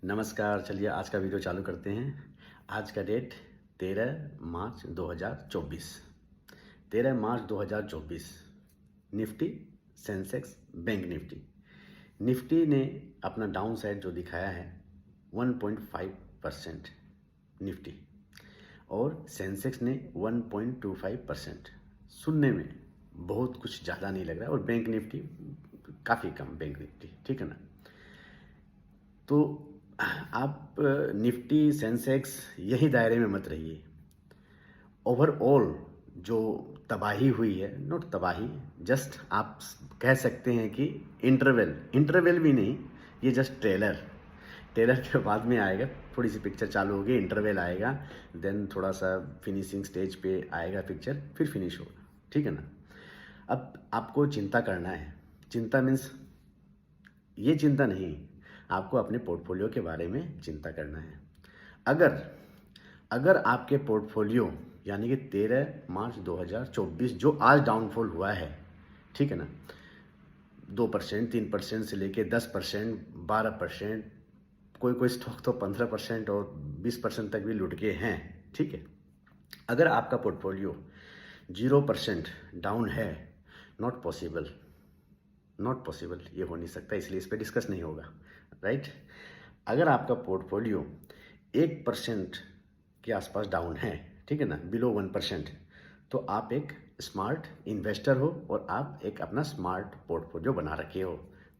नमस्कार। चलिए आज का वीडियो चालू करते हैं। आज का डेट 13 मार्च 2024। 13 मार्च 2024। Nifty, Sensex, bank Nifty. Nifty ने अपना डाउन साइड जो दिखाया है 1.5% निफ्टी, और सेंसेक्स ने 1.25%। सुनने में बहुत कुछ ज़्यादा नहीं लग रहा है, और बैंक निफ्टी काफ़ी कम, बैंक निफ्टी, ठीक है ना। तो आप निफ्टी, सेंसेक्स यही दायरे में मत रहिए। ओवरऑल जो तबाही हुई है, नॉट तबाही, जस्ट आप कह सकते हैं कि इंटरवल भी नहीं, ये जस्ट ट्रेलर के बाद में आएगा। थोड़ी सी पिक्चर चालू होगी, इंटरवल आएगा, देन थोड़ा सा फिनिशिंग स्टेज पे आएगा पिक्चर, फिर फिनिश होगा, ठीक है ना। अब आपको चिंता करना है। चिंता मीन्स ये चिंता नहीं, आपको अपने पोर्टफोलियो के बारे में चिंता करना है। अगर आपके पोर्टफोलियो यानी कि 13 मार्च 2024 जो आज डाउनफॉल हुआ है, ठीक है ना, 2%, 3% से लेके 10%, 12%, कोई स्टॉक तो 15% और 20% तक भी लुट के हैं, ठीक है। अगर आपका पोर्टफोलियो 0% डाउन है, नॉट पॉसिबल, ये हो नहीं सकता, इसलिए इस पर डिस्कस नहीं होगा, राइट। अगर आपका पोर्टफोलियो 1% के आसपास डाउन है, ठीक है ना, बिलो 1%, तो आप एक स्मार्ट इन्वेस्टर हो और आप एक अपना स्मार्ट पोर्टफोलियो बना रखे हो।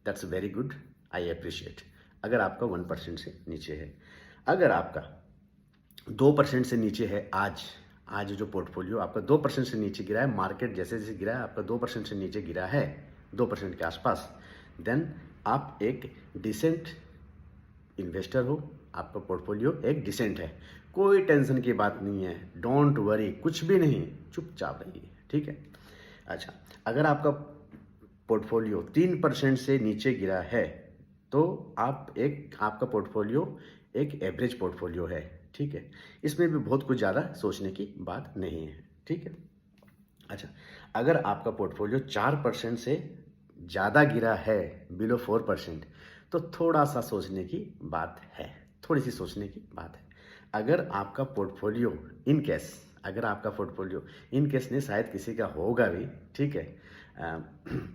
That's very good, I appreciate. अगर आपका 1% से नीचे है, अगर आपका 2% से नीचे है, आज जो पोर्टफोलियो आपका 2% से नीचे गिरा है, मार्केट जैसे जैसे गिरा है आपका 2% से नीचे गिरा है, 2% के आसपास, देन आप एक डिसेंट इन्वेस्टर हो, आपका पोर्टफोलियो एक डिसेंट है, कोई टेंशन की बात नहीं है, डोंट वरी, कुछ भी नहीं, चुपचाप रहिए, ठीक है। अच्छा, अगर आपका पोर्टफोलियो 3% से नीचे गिरा है, तो आपका पोर्टफोलियो एक एवरेज पोर्टफोलियो है, ठीक है। इसमें भी बहुत कुछ ज़्यादा सोचने की बात नहीं है, ठीक है। अच्छा, अगर आपका पोर्टफोलियो 4% से ज़्यादा गिरा है, बिलो 4%, तो थोड़ा सा सोचने की बात है, थोड़ी सी सोचने की बात है। अगर आपका पोर्टफोलियो इन केस नहीं, शायद किसी का होगा भी, ठीक है,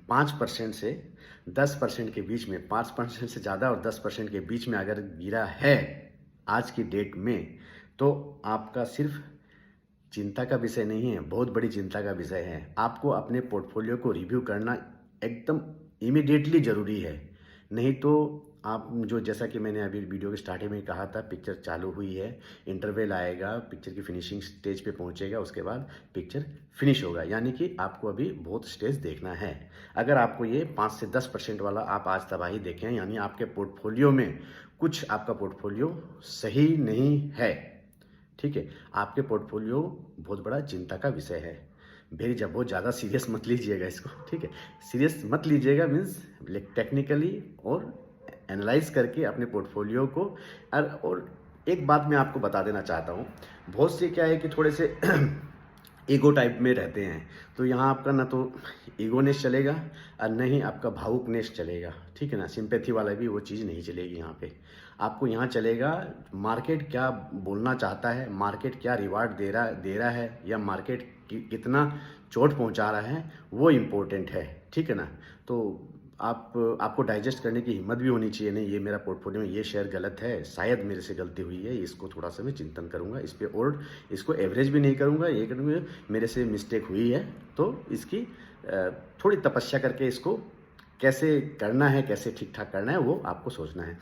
5% से 10% के बीच में, 5% से ज़्यादा और 10% के बीच में अगर गिरा है आज की डेट में, तो आपका सिर्फ चिंता का विषय नहीं है, बहुत बड़ी चिंता का विषय है। आपको अपने पोर्टफोलियो को रिव्यू करना एकदम इमीडिएटली ज़रूरी है। नहीं तो आप जो, जैसा कि मैंने अभी वीडियो के स्टार्टिंग में कहा था, पिक्चर चालू हुई है, इंटरवल आएगा, पिक्चर की फिनिशिंग स्टेज पे पहुंचेगा, उसके बाद पिक्चर फिनिश होगा, यानी कि आपको अभी बहुत स्टेज देखना है। अगर आपको ये 5 से 10% वाला आप आज तबाही देखें, यानी आपके पोर्टफोलियो में कुछ, आपका पोर्टफोलियो सही नहीं है, ठीक है, आपके पोर्टफोलियो बहुत बड़ा चिंता का विषय है। जब बहुत ज़्यादा सीरियस मत लीजिएगा इसको, ठीक है, सीरियस मत लीजिएगा, मीन्स टेक्निकली और एनालाइज करके अपने पोर्टफोलियो को। और एक बात मैं आपको बता देना चाहता हूँ, बहुत से क्या है कि थोड़े से ईगो टाइप में रहते हैं, तो यहाँ आपका ना तो ईगोनेस चलेगा और न ही आपका भावुकनेस चलेगा, ठीक है ना, सिंपैथी वाला भी वो चीज़ नहीं चलेगी यहाँ पे। आपको यहाँ चलेगा मार्केट क्या बोलना चाहता है, मार्केट क्या रिवार्ड दे रहा है, या मार्केट कितना चोट पहुँचा रहा है, वो इम्पोर्टेंट है, ठीक है ना। तो आपको डाइजेस्ट करने की हिम्मत भी होनी चाहिए। नहीं, ये मेरा पोर्टफोलियो में ये शेयर गलत है, शायद मेरे से गलती हुई है, इसको थोड़ा सा मैं चिंतन करूंगा इस पे, और इसको एवरेज भी नहीं करूंगा, ये करूँगा मेरे से मिस्टेक हुई है, तो इसकी थोड़ी तपस्या करके इसको कैसे करना है, कैसे ठीक ठाक करना है, वो आपको सोचना है।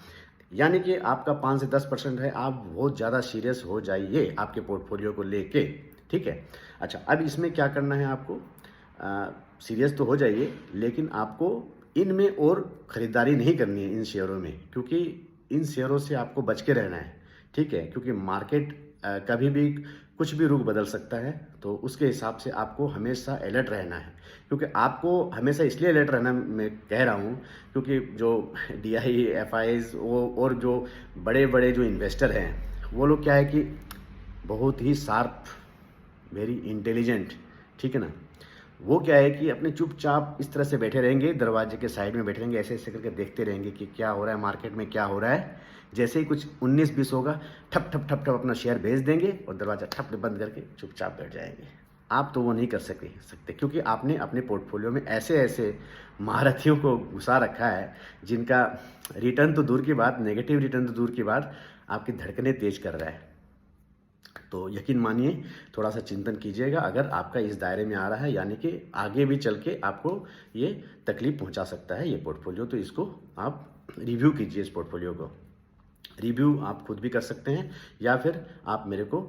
यानी कि आपका 5 से 10% है, आप बहुत ज़्यादा सीरियस हो जाइए आपके पोर्टफोलियो को लेके, ठीक है। अच्छा, अब इसमें क्या करना है आपको, सीरियस तो हो जाइए, लेकिन आपको इनमें और ख़रीदारी नहीं करनी है इन शेयरों में, क्योंकि इन शेयरों से आपको बच के रहना है, ठीक है। क्योंकि मार्केट कभी भी कुछ भी रुख बदल सकता है, तो उसके हिसाब से आपको हमेशा अलर्ट रहना है। क्योंकि आपको हमेशा इसलिए अलर्ट रहना मैं कह रहा हूँ, क्योंकि जो DI, FIs वो और जो बड़े बड़े जो इन्वेस्टर हैं, वो लोग क्या है कि बहुत ही शार्प, वेरी इंटेलिजेंट, ठीक है ना। वो क्या है कि अपने चुपचाप इस तरह से बैठे रहेंगे, दरवाजे के साइड में बैठे रहेंगे, ऐसे ऐसे करके देखते रहेंगे कि क्या हो रहा है मार्केट में, क्या हो रहा है, जैसे ही कुछ 19-20 होगा, ठप ठप ठप ठप अपना शेयर भेज देंगे और दरवाज़ा ठप बंद करके चुपचाप बैठ जाएंगे। आप तो वो नहीं कर सकते क्योंकि आपने अपने पोर्टफोलियो में ऐसे ऐसे महारथियों को घुसा रखा है जिनका रिटर्न तो दूर की बात, नेगेटिव रिटर्न तो दूर की बात, आपकी धड़कनें तेज कर रहा है। तो यकीन मानिए, थोड़ा सा चिंतन कीजिएगा अगर आपका इस दायरे में आ रहा है, यानी कि आगे भी चल के आपको ये तकलीफ पहुंचा सकता है ये पोर्टफोलियो। तो इसको आप रिव्यू कीजिए, इस पोर्टफोलियो को रिव्यू आप खुद भी कर सकते हैं या फिर आप मेरे को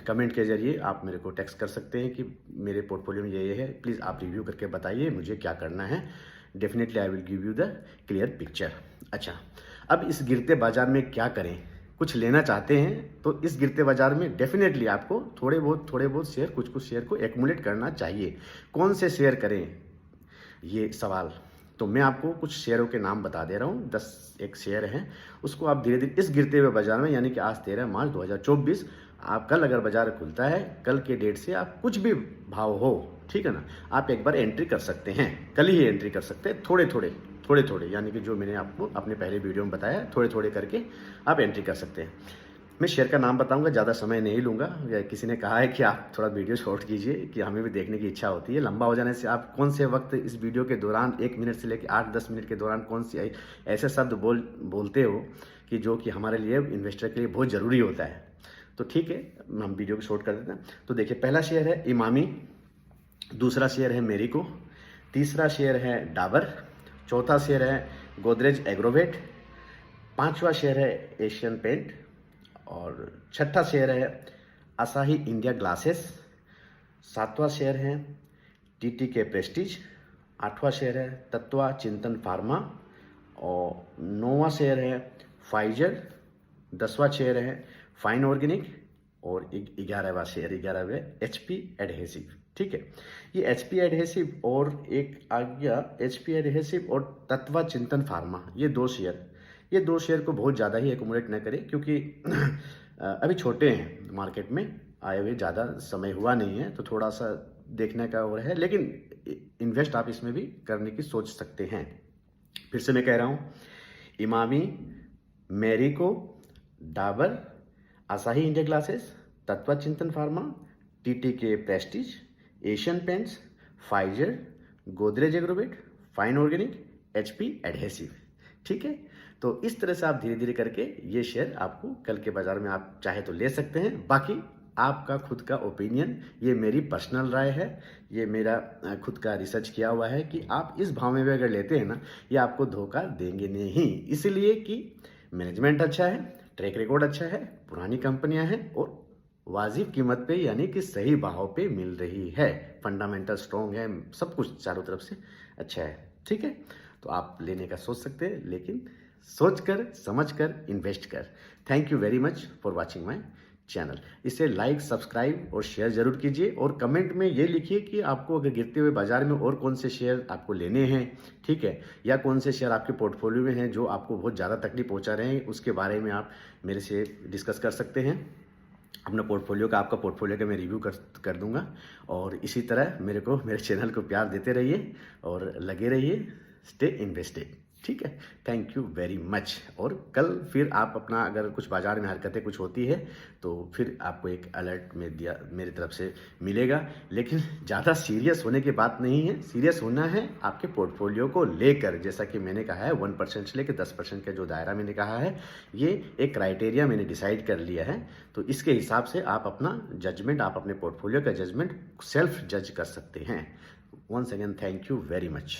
कमेंट के जरिए आप मेरे को टेक्स्ट कर सकते हैं कि मेरे पोर्टफोलियो में ये है, प्लीज़ आप रिव्यू करके बताइए मुझे क्या करना है। Definitely I will give you the clear picture. अच्छा, अब इस गिरते बाजार में क्या करें? कुछ लेना चाहते हैं तो इस गिरते बाजार में डेफिनेटली आपको थोड़े बहुत शेयर, कुछ शेयर को एक्युमुलेट करना चाहिए। कौन से शेयर करें, ये सवाल। तो मैं आपको कुछ शेयरों के नाम बता दे रहा हूँ। 10 शेयर हैं, उसको आप धीरे धीरे इस गिरते हुए बाजार में, यानी कि आज 13 मार्च 2024, आप कल अगर बाजार खुलता है, कल के डेट से आप कुछ भी भाव हो, ठीक है ना, आप एक बार एंट्री कर सकते हैं। कल ही एंट्री कर सकते हैं, थोड़े थोड़े, यानी कि जो मैंने आपको अपने पहले वीडियो में बताया, थोड़े करके आप एंट्री कर सकते हैं। मैं शेयर का नाम बताऊंगा, ज़्यादा समय नहीं लूँगा। किसी ने कहा है कि आप थोड़ा वीडियो शॉर्ट कीजिए कि हमें भी देखने की इच्छा होती है। लंबा हो जाने से आप कौन से वक्त इस वीडियो के दौरान 1 मिनट से लेकर 8-10 मिनट के दौरान कौन सी ऐसे शब्द बोलते हो कि जो कि हमारे लिए, इन्वेस्टर के लिए बहुत ज़रूरी होता है। तो ठीक है, हम वीडियो को शॉर्ट कर देते हैं। तो देखिए, पहला शेयर है इमामी, दूसरा शेयर है मेरिको, तीसरा शेयर है डाबर, चौथा शेयर है गोदरेज एग्रोवेट, पाँचवा शेयर है एशियन पेंट और छठा शेयर है असाही इंडिया ग्लासेस, सातवां शेयर है टीटीके प्रेस्टीज, आठवां शेयर है तत्वा चिंतन फार्मा और 9वां शेयर है फाइजर, 10वां शेयर है फाइन ऑर्गेनिक और 11वें एचपी एडहेसिव। ठीक है, ये एचपी एडहेसिव और एक आ गया एचपी एडहेसिव और तत्वा चिंतन फार्मा, ये दो शेयर को बहुत ज़्यादा ही एक्युमुलेट न करें क्योंकि अभी छोटे हैं, मार्केट में आए हुए ज़्यादा समय हुआ नहीं है, तो थोड़ा सा देखने का और है, लेकिन इन्वेस्ट आप इसमें भी करने की सोच सकते हैं। फिर से मैं कह रहा हूँ, Emami, Marico, Dabur, Asahi India glasses, तत्वा चिंतन pharma, TTK Prestige, Asian paints, Pfizer, Godrej Agrovet, fine organic, HP adhesive. ठीक है, तो इस तरह से आप धीरे धीरे करके ये शेयर आपको कल के बाजार में आप चाहे तो ले सकते हैं। बाकी आपका खुद का ओपिनियन, ये मेरी पर्सनल राय है, ये मेरा खुद का रिसर्च किया हुआ है कि आप इस भाव में भी अगर लेते हैं ना, ये आपको धोखा देंगे नहीं, इसलिए कि मैनेजमेंट अच्छा है, ट्रैक रिकॉर्ड अच्छा है, पुरानी कंपनियां हैं और वाजिब कीमत पे, यानी कि सही भाव पे मिल रही है, फंडामेंटल स्ट्रॉन्ग है, सब कुछ चारों तरफ से अच्छा है। ठीक है, तो आप लेने का सोच सकते हैं, लेकिन सोच कर समझ कर इन्वेस्ट कर। Thank you very much for watching my channel. इसे लाइक, सब्सक्राइब और शेयर जरूर कीजिए और कमेंट में ये लिखिए कि आपको अगर गिरते हुए बाजार में और कौन से शेयर आपको लेने हैं, ठीक है, या कौन से शेयर आपके पोर्टफोलियो में हैं जो आपको बहुत ज़्यादा तकलीफ पहुंचा रहे हैं, उसके बारे में आप मेरे से डिस्कस कर सकते हैं। अपना पोर्टफोलियो का, आपका पोर्टफोलियो का मैं रिव्यू कर दूंगा। और इसी तरह मेरे चैनल को प्यार देते रहिए और लगे रहिए, स्टे इन्वेस्टेड। ठीक है, थैंक यू वेरी मच। और कल फिर आप अपना, अगर कुछ बाजार में हरकतें कुछ होती है तो फिर आपको एक अलर्ट में दिया मेरी तरफ से मिलेगा, लेकिन ज़्यादा सीरियस होने की बात नहीं है। सीरियस होना है आपके पोर्टफोलियो को लेकर, जैसा कि मैंने कहा है 1% से लेकर 10% का जो दायरा मैंने कहा है, ये एक क्राइटेरिया मैंने डिसाइड कर लिया है। तो इसके हिसाब से आप अपना जजमेंट, आप अपने पोर्टफोलियो का जजमेंट सेल्फ जज कर सकते हैं। Once again thank you very much.